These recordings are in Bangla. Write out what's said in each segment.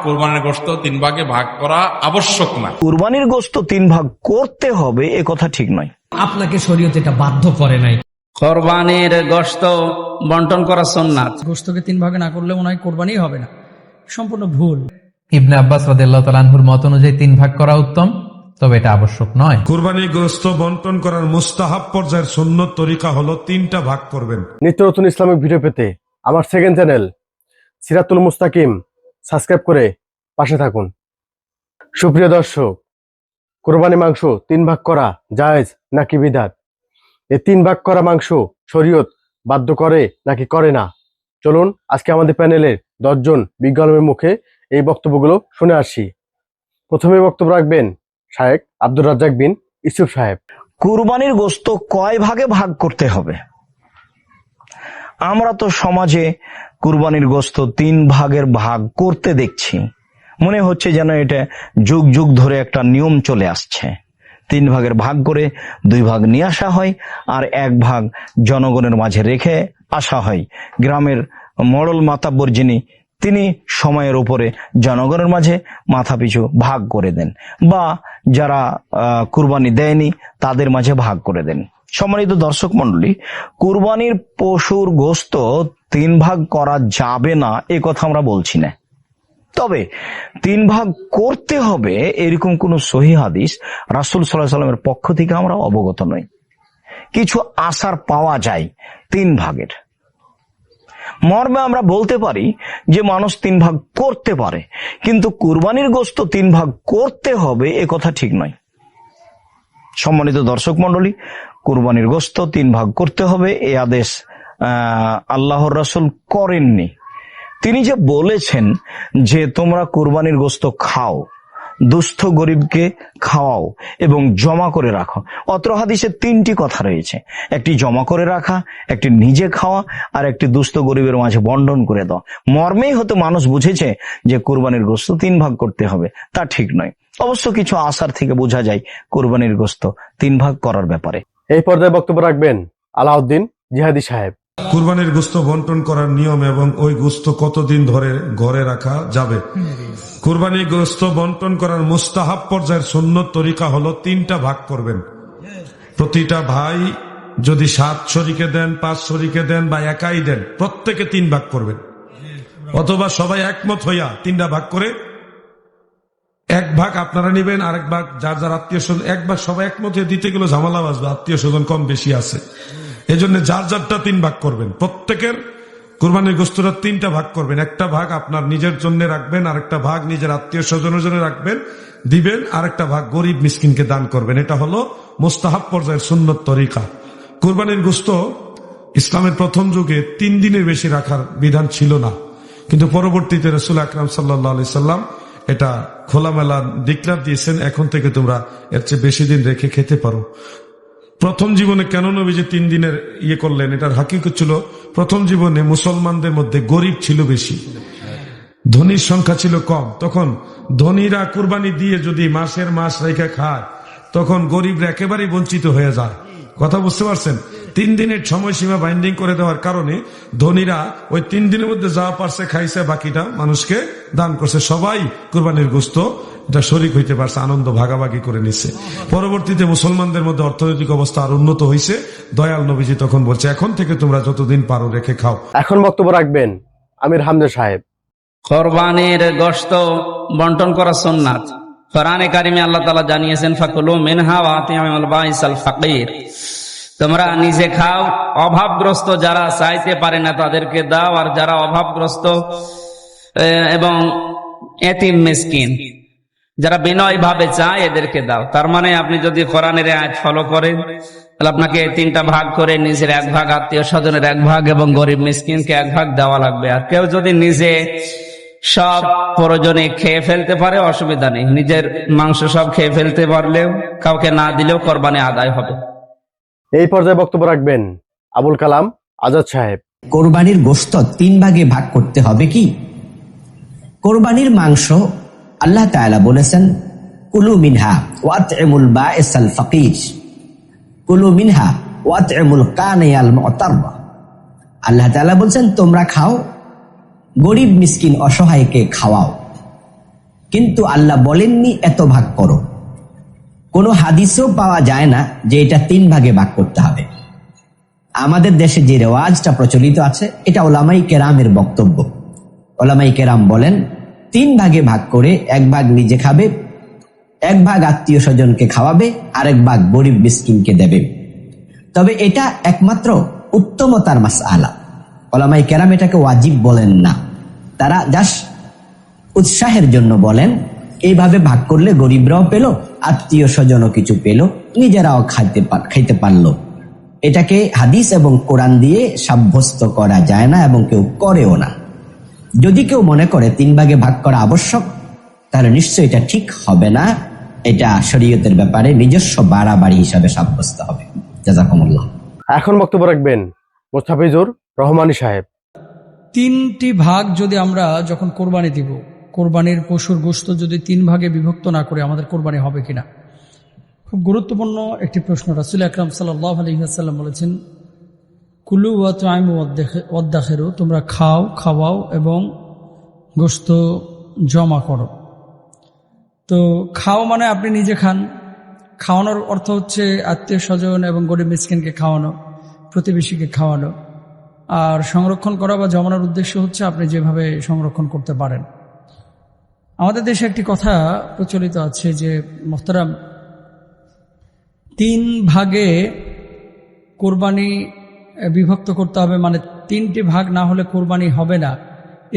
কুরবানির গোশত 3 ভাগে ভাগ করা আবশ্যক না। কুরবানির গোশত 3 ভাগ করতে হবে এ কথা ঠিক নয়। আপনাকে শরীয়ত এটা বাধ্য করে নাই। কোরবানির গোশত বন্টন করা সুন্নাত। গোশতকে 3 ভাগে না করলে মনে হয় কোরবানি হবে না, সম্পূর্ণ ভুল। ইবনে আব্বাস রাদিয়াল্লাহু তাআলা আনহুর মত অনুযায়ী 3 ভাগ করা উত্তম, তবে এটা আবশ্যক নয়। কুরবানি গোশত বন্টন করার মুস্তাহাব পর্যায়ের সুন্নত তরিকা হলো 3টা ভাগ করবেন। নিত্য নতুন ইসলামিক ভিডিও পেতে আমার সেকেন্ড চ্যানেল সিরাতুল মুস্তাকিম সাবস্ক্রাইব করে পাশে থাকুন। সুপ্রিয় দর্শক, কুরবানি মাংস 3 ভাগ করা জায়েজ নাকি বিদআত? এই 3 ভাগ করা মাংস শরীয়ত বাধ্য করে নাকি করে না? চলুন আজকে আমাদের প্যানেলের 10 জন বিজ্ঞ আলেমের মুখে এই বক্তব্যগুলো শুনে আসি। প্রথমে বক্তব্য রাখবেন শায়েখ আব্দুর রাজ্জাক বিন ইউসুফ সাহেব। কুরবানির গোশত কয় ভাগে ভাগ করতে হবে? আমরা তো সমাজে কুরবানির গোশত 3 ভাগের ভাগ করতে দেখছি। মনে হচ্ছে যেন এটা যুগ যুগ ধরে একটা নিয়ম চলে আসছে। 3 ভাগের ভাগ করে 2 ভাগ নিয়ে আসা হয় আর 1 ভাগ জনগণের মাঝে রেখে আসা হয়। গ্রামের মডল মাতাব্বর যিনি, তিনি সময়ের উপরে জনগণের মাঝে মাথা পিছু ভাগ করে দেন, বা যারা কুরবানি দেয়নি তাদের মাঝে ভাগ করে দেন। সম্মানিত দর্শক মন্ডলী, কুরবানির পশুর গোশত 3 ভাগ করা যাবে না এ কথা আমরা বলছি না, তবে 3 ভাগ করতে হবে এরকম কোন সহিহ হাদিস রাসূল সাল্লাল্লাহু আলাইহি ওয়াসাল্লামের পক্ষ থেকে আমরা অবগত নই। কিছু আসার পাওয়া যায় 3 ভাগের মর্মে আমরা বলতে পারি যে মানুষ 3 ভাগ করতে পারে, কিন্তু কুরবানির গোশত 3 ভাগ করতে হবে এ কথা ঠিক নয়। সম্মানিত দর্শক মন্ডলী, কুরবানির গোশত 3 ভাগ করতে হবে এ আদেশ আল্লাহর রাসূল করেননি। তিনি যে বলেছেন যে তোমরা কুরবানির গোশত খাও, দুস্থ গরিবকে খাওয়াও এবং জমা করে রাখো। অত্র হাদিসে 3টি কথা রয়েছে, একটি জমা করে রাখা, একটি নিজে খাওয়া, আর একটি দুস্থ গরিবের মাঝে বন্টন করে দাও। মর্মেই হয়তো মানুষ বুঝেছে যে কুরবানির গোশত 3 ভাগ করতে হবে, তা ঠিক নয়। অবশ্য কিছু আসার থেকে বোঝা যায় কুরবানির গোশত 3 ভাগ করার ব্যাপারে। এই পর্যায়ে বক্তব্য রাখবেন আলাউদ্দিন জিহাদি সাহেব। কুরবানির গোশত বন্টন করার নিয়ম এবং ওই গোশত কতদিন ধরে ঘরে রাখা যাবে। কুরবানির গোশত বন্টন করার মুস্তাহাব পর্যায়ের সুন্নত তরিকা হলো 3টা ভাগ করবেন। প্রতিটা ভাই যদি 7 শরীকে দেন, 5 শরীকে দেন বা একাই দেন, প্রত্যেকে 3 ভাগ করবেন। অথবা সবাই একমত হইয়া 3টা ভাগ করে 1 ভাগ আপনারা নিবেন, আরেক ভাগ যার যার আত্মীয় স্বজন। 1 ভাগ সবাই একমত হয়ে দিতে গেলে ঝামেলা বাজবে, আত্মীয় স্বজন কম বেশি আছে, এজন্য যার যারটা 3 ভাগ করবেন। প্রত্যেকের কুরবানির গোশতটা 3টা ভাগ করবেন। একটা ভাগ আপনার নিজের জন্য রাখবেন, আরেকটা ভাগ নিজের আত্মীয় স্বজনের জন্য রাখবেন, দিবেন, আরেকটা ভাগ গরিব মিসকিনকে দান করবেন। এটা হলো মুস্তাহাব পর্যায়ের সুন্নত তরিকা। কুরবানির গোশত ইসলামের প্রথম যুগে 3 দিনের বেশি রাখার বিধান ছিল না, কিন্তু পরবর্তীতে রাসূল আকরাম সাল্লাল্লাহু আলাইহি সাল্লাম এটা খোলামেলা ডিক্লার দিয়েছেন, এখন থেকে তোমরা এর চেয়ে বেশি দিন রেখে খেতে পারো। প্রথম জীবনে কেন নবীজি 3 দিনের করলেন, এটার হাকিকত ছিল প্রথম জীবনে মুসলমানদের মধ্যে গরিব ছিল বেশি, ধনীর সংখ্যা ছিল কম। তখন ধনীরা কুরবানি দিয়ে যদি মাসের মাস রেখে খায়, তখন গরিবরা একেবারেই বঞ্চিত হয়ে যায়। কথা বুঝতে পারছেন? 3 দিনের সময়সীমা বাইন্ডিং করে দেওয়ার কারণে ধনীরা ওই 3 দিনের মধ্যে যা পারছে খাইছে, বাকিটা মানুষকে দান করছে। সবাই কুরবানির গোশত এটা শরীক হইতে পারছে, আনন্দ ভাগাভাগি করে নিচ্ছে। পরবর্তীতে মুসলমানদের মধ্যে অর্থনৈতিক অবস্থা আর উন্নত হয়েছে। দয়াল নবীজি তখন বলছে, এখন থেকে তোমরা যতদিন পারো রেখে খাও। এখন বক্তব্য রাখবেন আমির হামজা সাহেব। কোরবানির গোশত বন্টন করা সুন্নাত। কোরআনে কারিমে আল্লাহ তাআলা জানিয়েছেন, ফাকুলু মিনহা ওয়া আতিমুল বাইসাল ফাকির। তোমরা নিজে খাও, অভাবগ্রস্ত যারা চাইতে পারে না তাদেরকে দাও, আর যারা অভাবগ্রস্ত এবং এতিম মিসকিন যারা বিনয় ভাবে চায় এদেরকে দাও। তার মানে আপনি যদি কোরআনের আয়াত ফলো করেন তাহলে আপনাকে 3টা ভাগ করে নিজের 1 ভাগ, আত্মীয় স্বজনের 1 ভাগ এবং গরিব মিসকিনকে 1 ভাগ দেওয়া লাগবে। আর কেউ যদি নিজে সব প্রয়োজনে খেয়ে ফেলতে পারে অসুবিধা নেই, নিজের মাংস সব খেয়ে ফেলতে পারলেও কাউকে না দিলেও কোরবানি আদায় হবে। এই পর্যায়ে বক্তব্য রাখবেন আবুল কালাম আজাদ সাহেব। কোরবানির গোশত 3 ভাগে ভাগ করতে হবে কি? কোরবানির মাংস আল্লাহ তাআলা বলেছেন, কুলু মিনহা ওয়াত'ইমুল বাঈসাল ফাকির, কুলু মিনহা ওয়াত'ইমুল কানিয়াল মু'তার। আল্লাহ তাআলা বলছেন তোমরা খাও, গরিব মিসকিন অসহায়কে খাওয়াও। কিন্তু আল্লাহ বলেননি এত ভাগ করো। কোনো হাদিসেও পাওয়া যায় না যে এটা 3 ভাগে ভাগ করতে হবে। আমাদের দেশে যে রেওয়াজটা প্রচলিত আছে এটা ওলামাই কেরামের বক্তব্য। ওলামাই কেরাম বলেন 3 ভাগে ভাগ করে 1 ভাগ নিজে খাবে, 1 ভাগ আত্মীয় স্বজনকে খাওয়াবে, আর 1 ভাগ গরিব মিসকিনকে দেবে। তবে এটা একমাত্র উত্তমতার মাসআলা। ওলামাই কেরাম এটাকে ওয়াজিব বলেন না, তারা জাস্ট উৎসাহের জন্য বলেন এইভাবে ভাগ করলে গরিবরাও পেল, আত্মীয় স্বজনও কিছু পেল, নিজেরাও খাইতে পারলো। এটাকে হাদিস এবং কোরআন দিয়ে সাব্যস্ত করা যায় না এবং কেউ করেও না। যদি কেউ মনে করে 3 ভাগে ভাগ করা আবশ্যক, তাহলে নিশ্চয়ই এটা ঠিক হবে না। এটা শরীয়তের ব্যাপারে নিজস্ব বাড়াবাড়ি হিসাবে সাব্যস্ত হবে। জাযাকুমুল্লাহ। এখন বক্তব্য রাখবেন মোস্তাফিজুর রহমানী সাহেব। 3টি ভাগ যদি আমরা যখন কোরবানি দিব, কোরবানির পশুর গোশত যদি 3 ভাগে বিভক্ত না করে আমাদের কোরবানি হবে কিনা, খুব গুরুত্বপূর্ণ একটি প্রশ্ন। রাসূল আকরাম সাল্লাল্লাহু আলাইহি ওয়াসাল্লাম বলেছেন, কুলু ওয়া তুআইমু ওয়াদ্দাখিরু, তোমরা খাও, খাওয়াও এবং গোশত জমা করো। তো খাও মানে আপনি নিজে খান, খাওয়ানোর অর্থ হচ্ছে আত্মীয় স্বজন এবং গরিব মিসকিনকে খাওয়ানো, প্রতিবেশীকে খাওয়ানো। আর সংরক্ষণ করা বা জমানোর উদ্দেশ্য হচ্ছে আপনি যেভাবে সংরক্ষণ করতে পারেন। আমাদের দেশে একটি কথা প্রচলিত আছে যে মোহতারাম 3 ভাগে কোরবানি বিভক্ত করতে হবে, মানে 3টি ভাগ না হলে কোরবানি হবে না,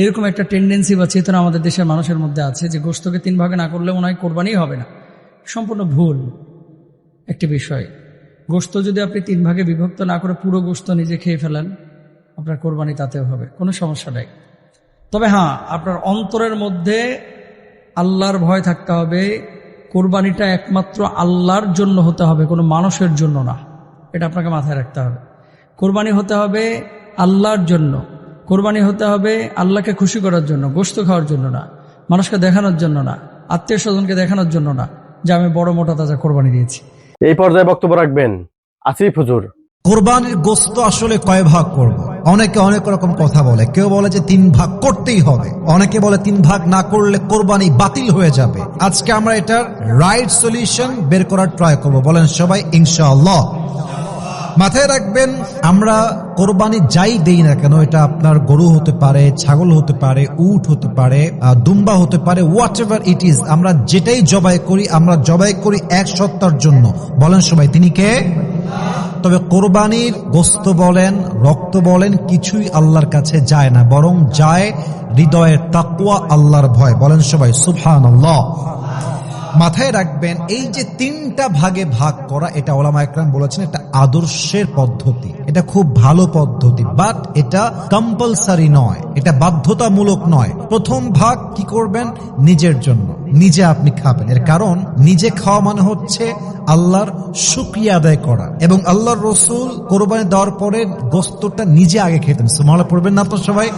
এরকম একটা টেন্ডেন্সি বা চেতনা আমাদের দেশের মানুষের মধ্যে আছে যে গোশতকে 3 ভাগে না করলে মনে হয় কোরবানি হবে না। সম্পূর্ণ ভুল একটি বিষয়। গোশত যদি আপনি 3 ভাগে বিভক্ত না করে পুরো গোশত নিজে খেয়ে ফেলেন, আপনার কোরবানি তাতেও হবে, কোনো সমস্যা নেই। তবে হ্যাঁ, আপনার অন্তরের মধ্যে আল্লাহর ভয় থাকতে হবে। কোরবানিটা একমাত্র আল্লাহর জন্য হতে হবে, কোনো মানুষের জন্য না। এটা আপনাকে মাথায় রাখতে হবে। কোরবানি হতে হবে আল্লাহর জন্য, কোরবানি হতে হবে আল্লাহকে খুশি করার জন্য, গোশত খাওয়ার জন্য না, মানুষকে দেখানোর জন্য না, আত্মীয় স্বজনকে দেখানোর জন্য না যে আমি বড় মোটা তাজা কোরবানি দিয়েছি। এই পর্যায়ে বক্তব্য রাখবেন আসিফ হুজুর। কোরবানির গোশত আসলে কয় ভাগ করব? অনেকে অনেক রকম কথা বলে। কেউ বলে যে 3 ভাগ করতেই হবে, অনেকে বলে 3 ভাগ না করলে কোরবানি বাতিল হয়ে যাবে। আজকে আমরা এটার রাইট সলিউশন বের করার ট্রাই করব। বলেন সবাই ইনশাআল্লাহ। মাথায় রাখবেন, আমরা কোরবানি যাই দেই না কেন, এটা আপনার গরু হতে পারে, ছাগল হতে পারে, উট হতে পারে, দুম্বা হতে পারে, হোয়াট এভার ইট ইজ, আমরা যেটাই জবাই করি, আমরা জবাই করি এক সত্তার জন্য। বলেন সবাই তিনি কে? তবে কোরবানির গোশত বলেন, রক্ত বলেন, কিছুই আল্লাহর কাছে যায় না, বরং যায় হৃদয়ের তাকওয়া, আল্লাহর ভয়। বলেন সবাই সুবহানাল্লাহ। মাথায় রাখবেন, এই যে 3টা ভাগে ভাগ করা, এটা ওলামা একরাম বলেছেন এটা আদর্শের পদ্ধতি, এটা খুব ভালো পদ্ধতি, বাট এটা কম্পালসারি নয়, এটা বাধ্যতামূলক নয়। প্রথম ভাগ কি করবেন? নিজের জন্য, নিজে আপনি খাবেন। এর কারণ নিজে খাওয়া মানে হচ্ছে আল্লাহর শুকরিয়া আদায় করা, এবং আল্লাহর রসুল কোরবানি দেওয়ার পরে গোশতটা নিজে আগে খেতেন। সুবহানাল্লাহ পড়বেন না আপনার সবাই?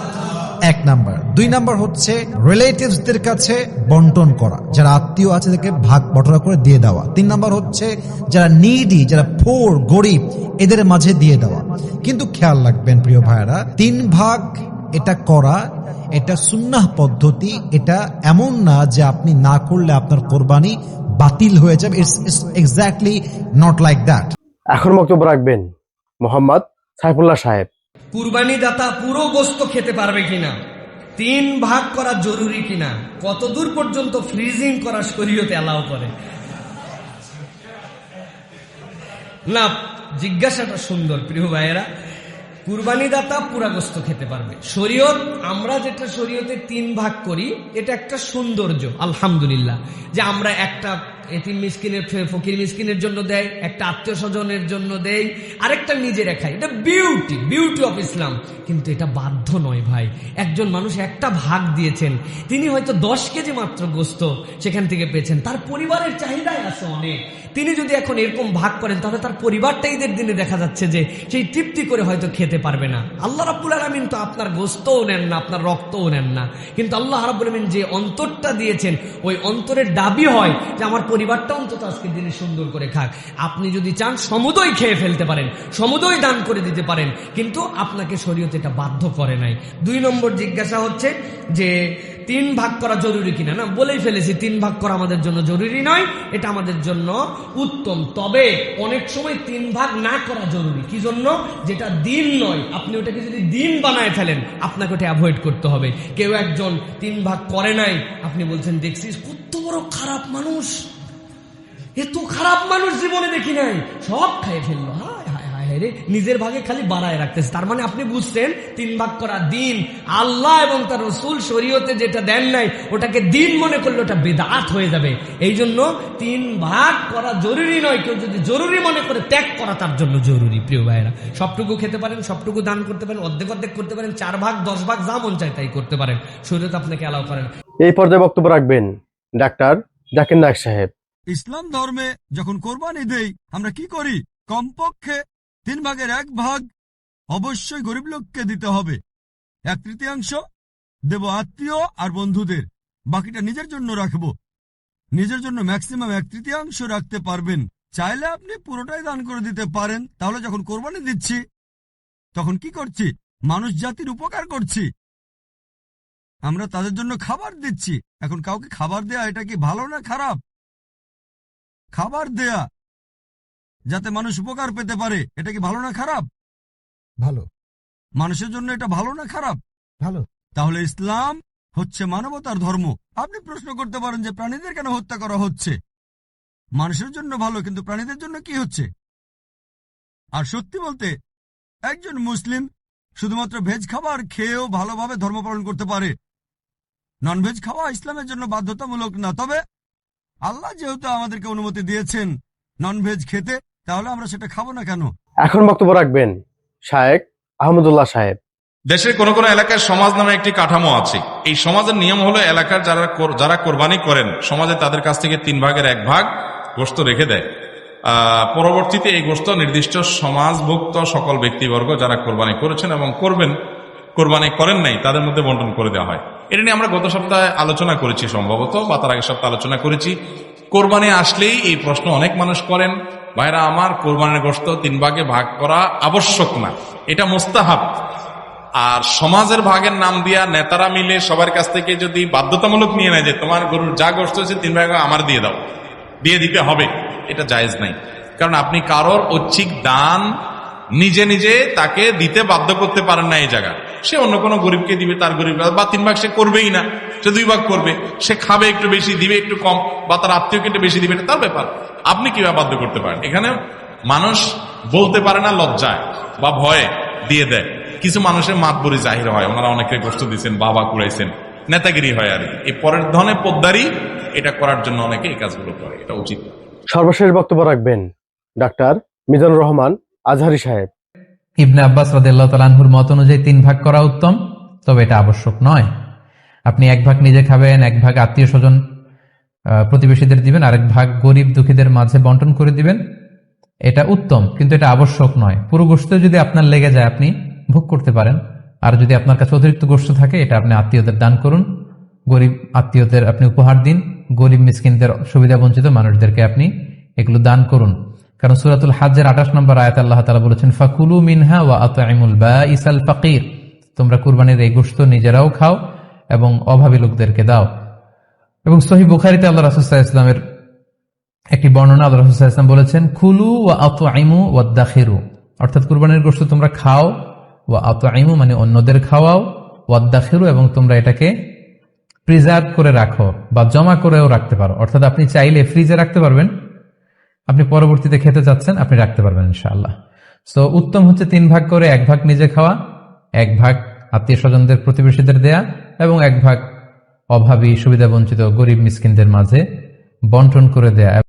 1 নাম্বার। 2 নাম্বার হচ্ছে রিলেটিভসদের কাছে বন্টন করা, যারা আত্মীয় আছে তাদেরকে ভাগ বটরা করে দিয়ে দেওয়া। 3 নাম্বার হচ্ছে যারা নিডি, যারা পোর, গরিব, এদের মাঝে দিয়ে দেওয়া। কিন্তু খেয়াল রাখবেন প্রিয় ভাইরা, 3 ভাগ এটা করা, এটা সুন্নাহ পদ্ধতি। এটা এমন না যে আপনি না করলে আপনার কোরবানি বাতিল হয়ে যাবে। It's exactly not like that. এখন বক্তব্য রাখবেন মোহাম্মদ সাইফুল্লাহ সাহেব। কুরবানি দাতা পুরো গোশত খেতে পারবে কিনা, 3 ভাগ করা জরুরি কিনা, কতদূর পর্যন্ত ফ্রিজিং করা শরীয়তে অ্যালাউ করে? না, জিজ্ঞাসাটা সুন্দর প্রিয় ভাইয়েরা। কুরবানি দাতা পুরা গোশত খেতে পারবে। শরীয়ত, আমরা যেটা শরীয়তে 3 ভাগ করি, এটা একটা সৌন্দর্য আলহামদুলিল্লাহ, যে আমরা একটা এতিম মিসকিনের, ফকির মিসকিনের জন্য দেয়, একটা আত্মীয় স্বজনের জন্য দেয়, আরেকটা নিজে খাই। এটা বিউটি অফ ইসলাম। কিন্তু এটা বাধ্য নয় ভাই। একজন মানুষ একটা ভাগ দিয়েছেন, তিনি হয়তো 10 কেজি মাত্র গোশত সেখান থেকে পেয়েছেন, তার পরিবারের চাহিদায় আছে অনেক। তিনি যদি এখন এরকম ভাগ করেন, তাহলে তার পরিবারটা ঈদের দিনে দেখা যাচ্ছে যে সেই তৃপ্তি করে হয়তো খেতে পারবে না। আল্লাহ রাব্বুল আলামিন তো আপনার গোশতও নেন না, আপনার রক্তও নেন না, কিন্তু আল্লাহ রাব্বুল আলামিন যে অন্তরটা দিয়েছেন, ওই অন্তরের দাবি হয় যে আমার পরিবারটা অন্তত আজকের দিনে সুন্দর করে খাক। আপনি যদি চান সমুদয় খেয়ে ফেলতে পারেন, সমুদয় দান করে দিতে পারেন, কিন্তু আপনাকে শরীয়ত এটা বাধ্য করে নাই। 2 নম্বর জিজ্ঞাসা হচ্ছে যে তিন ভাগ করা জরুরি কিনা। না, বলেই ফেলেছি তিন ভাগ করা আমাদের জন্য জরুরি নয়, এটা আমাদের জন্য উত্তম। তবে অনেক সময় তিন ভাগ না করা জরুরি। কি জন্য? যেটা দিন নয়, আপনি ওটাকে যদি দিন বানায় ফেলেন, আপনাকে ওটা অ্যাভয়েড করতে হবে। কেউ একজন তিন ভাগ করে নাই, আপনি বলছেন দেখছিস কত বড় খারাপ মানুষ, এত খারাপ মানুষ জীবনে দেখি নাই, সব খাইয়ে ফেললো, হায় হায় হায় হায় রে, নিজের ভাগে খালি বাড়ায় রাখতেছে। তার মানে আপনি বুঝছেন তিন ভাগ করা দিন। আল্লাহ এবং তার রাসূল শরীয়তে যেটা দেন নাই ওটাকে দিন মনে করলে ওটা বেদাত হয়ে যাবে। এই জন্য তিন ভাগ করা জরুরি নয়, কেউ যদি জরুরি মনে করে ত্যাগ করা তার জন্য জরুরি। প্রিয় ভাইয়েরা, সবটুকু খেতে পারেন, সবটুকু দান করতে পারেন, অর্ধেক অর্ধেক করতে পারেন, 4 ভাগ 10 ভাগ যা মন চায় তাই করতে পারেন, শরীয়ত আপনাকে অ্যালাউ করেন। এই পর্যায়ে বক্তব্য রাখবেন ডাক্তার জাকির নায়েক সাহেব। ইসলাম ধর্মে যখন কোরবানি দেই আমরা কি করি? কমপক্ষে 3 ভাগের 1 ভাগ অবশ্যই গরিব লোককে দিতে হবে, 1/3 দেব আত্মীয় আর বন্ধুদের, বাকিটা নিজের জন্য রাখবো। নিজের জন্য ম্যাক্সিমাম 1/3 রাখতে পারবেন, চাইলে আপনি পুরোটাই দান করে দিতে পারেন। তাহলে যখন কোরবানি দিচ্ছি তখন কি করছি? মানুষ জাতির উপকার করছি, আমরা তাদের জন্য খাবার দিচ্ছি। এখন কাউকে খাবার দেয়া এটা কি ভালো না খারাপ? খাবার দেয়া যাতে মানুষ উপকার পেতে পারে, এটা কি ভালো না খারাপ? ভালো। মানুষের জন্য এটা ভালো না খারাপ? ভালো। তাহলে ইসলাম হচ্ছে মানবতার ধর্ম। আপনি প্রশ্ন করতে পারেন যে প্রাণীদের কেন হত্যা করা হচ্ছে? মানুষের জন্য ভালো, কিন্তু প্রাণীদের জন্য কি হচ্ছে? আর সত্যি বলতে একজন মুসলিম শুধুমাত্র ভেজ খাবার খেয়েও ভালোভাবে ধর্ম পালন করতে পারে। ননভেজ খাওয়া ইসলামের জন্য বাধ্যতামূলক না, তবে আল্লাহ যেহেতু আমাদেরকে অনুমতি দিয়েছেন ননভেজ খেতে, তাহলে আমরা সেটা খাবো না কেন? এখন বক্তব্য রাখবেন শায়েখ আহমদুল্লাহ সাহেব। দেশের কোন কোন এলাকায় সমাজ নামে একটি কাঠামো আছে। এই সমাজের নিয়ম হলো এলাকার যারা কোরবানি করেন সমাজে তাদের কাছ থেকে 3 ভাগের 1 ভাগ গোশত রেখে দেয়। পরবর্তীতে এই গোশত নির্দিষ্ট সমাজভুক্ত সকল ব্যক্তিবর্গ যারা কোরবানি করেছেন এবং করবেন, কোরবানি করেন নাই, তাদের মধ্যে বন্টন করে দেওয়া হয়। এটা নিয়ে আমরা গত সপ্তাহে আলোচনা করেছি সম্ভবত, বা তার আগের সপ্তাহে আলোচনা করেছি। কোরবানি আসলেই এই প্রশ্ন অনেক মানুষ করেন, ভাইরা আমার কোরবানির গোশত 3 ভাগে ভাগ করা আবশ্যক না, এটা মুস্তাহাব। আর সমাজের ভাগের নাম দিয়া নেতারা মিলে সবার কাছ থেকে যদি বাধ্যতামূলক নিয়ে নেয় যে তোমার গরুর যা গোশত হচ্ছে 3 ভাগ আমার দিয়ে দাও, দিয়ে দিতে হবে, এটা জায়েজ নাই। কারণ আপনি কারোর ঐচ্ছিক দান নিজে নিজে তাকে দিতে বাধ্য করতে পারেন না। এই জায়গা সে অন্য কোনো গরিবকে দিবে, তার গরিব বা 3 ভাগ সে করবেই না, সে 2 ভাগ করবে, সে খাবে একটু বেশি, দিবে একটু কম, বা তার আত্মীয়কে একটু বেশি দিবে, এটা তার ব্যাপার। আপনি কিভাবে বাধ্য করতে পারেন? এখানে মানুষ বলতে পারে না লজ্জায় বা ভয়ে দিয়ে দেয়। কিছু মানুষের মাতবরি জাহির হয়, ওনারা অনেকে গোশত দিচ্ছেন, বাবা কুড়াইছেন, নেতাগিরি হয়। আর এই পরের ধনে পোদ্দারি এটা করার জন্য অনেকে এই কাজগুলো করে, এটা উচিত। সর্বশেষ বক্তব্য রাখবেন ডাক্তার মিজানুর রহমান আজহারি সাহেব। ইবনে আব্বাস রাদিয়াল্লাহু তাআলা আনহুর মত অনুযায়ী 3 ভাগ করা উত্তম, তবে এটা আবশ্যক নয়। আপনি 1 ভাগ নিজে খাবেন, 1 ভাগ আত্মীয় স্বজন প্রতিবেশীদের দিবেন, আরেক ভাগ গরিব দুঃখীদের মাঝে বন্টন করে দিবেন, এটা উত্তম, কিন্তু এটা আবশ্যক নয়। পুরো গোশত যদি আপনার লেগে যায় আপনি ভোগ করতে পারেন, আর যদি আপনার কাছে অতিরিক্ত গোশত থাকে এটা আপনি আত্মীয়দের দান করুন, গরিব আত্মীয়দের আপনি উপহার দিন, গরিব মিসকিনদের সুবিধা বঞ্চিত মানুষদেরকে আপনি এগুলো দান করুন। কারণ সূরাতুল হজ্জের 28 নম্বর আয়াতে আল্লাহ তাআলা বলেছেন ফাকুলু মিনহা ওয়া আত'ইমুল বাঈসাল ফাকির, তোমরা কুরবানির এই গোশত নিজেরাও খাও এবং অভাবী লোকদেরকে দাও। এবং সহিহ বুখারীতে আল্লাহ রাসূল সাল্লাল্লাহু আলাইহি ওয়াসাল্লামের একটি বর্ণনা, আল্লাহ রাসূল সাল্লাল্লাহু আলাইহি ওয়াসাল্লাম বলেছেন কুলু ওয়া আত'ইমু ওয়াদাখিরু, অর্থাৎ কুরবানির গোশত তোমরা খাও, ওয়া আত'ইমু মানে অন্যদের খাওয়াও, ওয়াদাখিরু এবং তোমরা এটাকে প্রিজার্ভ করে রাখো বা জমা করেও রাখতে পারো। অর্থাৎ আপনি চাইলে ফ্রিজে রাখতে পারবেন, আপনি পরবর্তীতে খেতে চাচ্ছেন আপনি রাখতে পারবেন ইনশাআল্লাহ। সো উত্তম হচ্ছে 3 ভাগ করে 1 ভাগ নিজে খাওয়া, 1 ভাগ আত্মীয় স্বজনদের প্রতিবেশীদের দেয়া এবং 1 ভাগ অভাবী সুবিধা বঞ্চিত গরিব মিসকিনদের মাঝে বন্টন করে দেয়া।